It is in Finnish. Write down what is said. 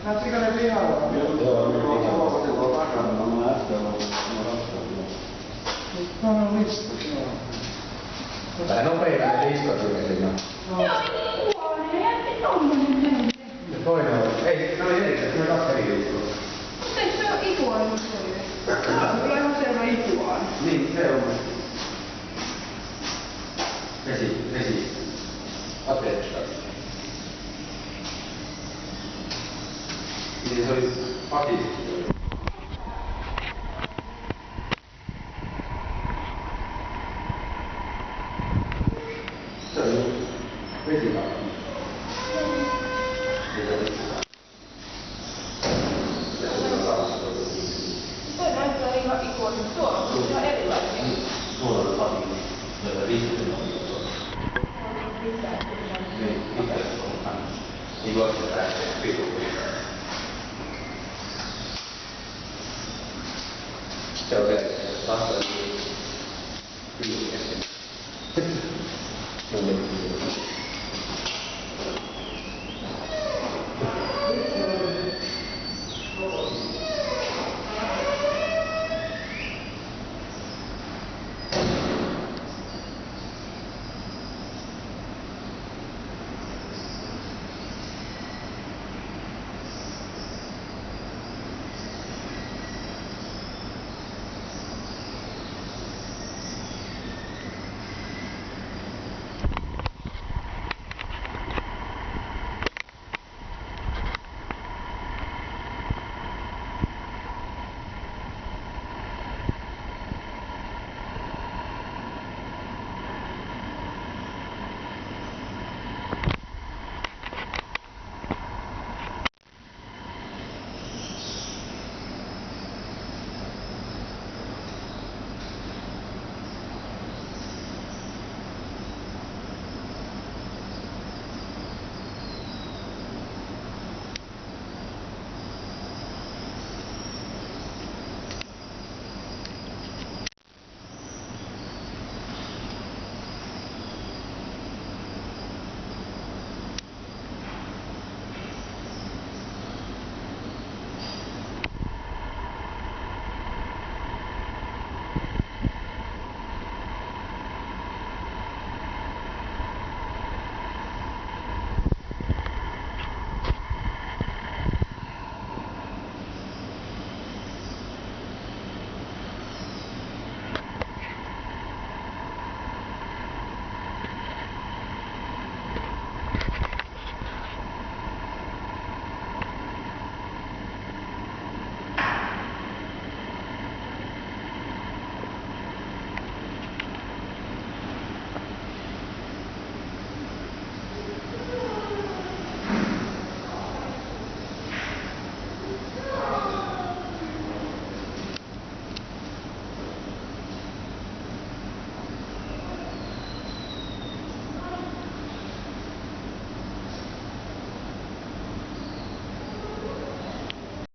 Näettekö ne pihalla? Joo, ne pihalla. Se on takana, mä äsken ollut raskaana. No on listat, joo. Vähän nopeita ne listat siinä. Se oli niin huono, ja sitten tommonen meni. Ja toinen on, ei, se oli eri, se oli kaksi eri listaa. Mutta eikö se ole ikuaani toinen? Se on kyllä ihan selvä ikuaani. Niin, se on. Vesi. Ateesta. Niin se oli patista. Se oli vesikakki. Toi näyttää ihan ikuaani. Tuo on ihan erilainen. Tuolla on pati. Tuolla viimeinen on. Niin, pitää olla. Niin voisi päästä pituun.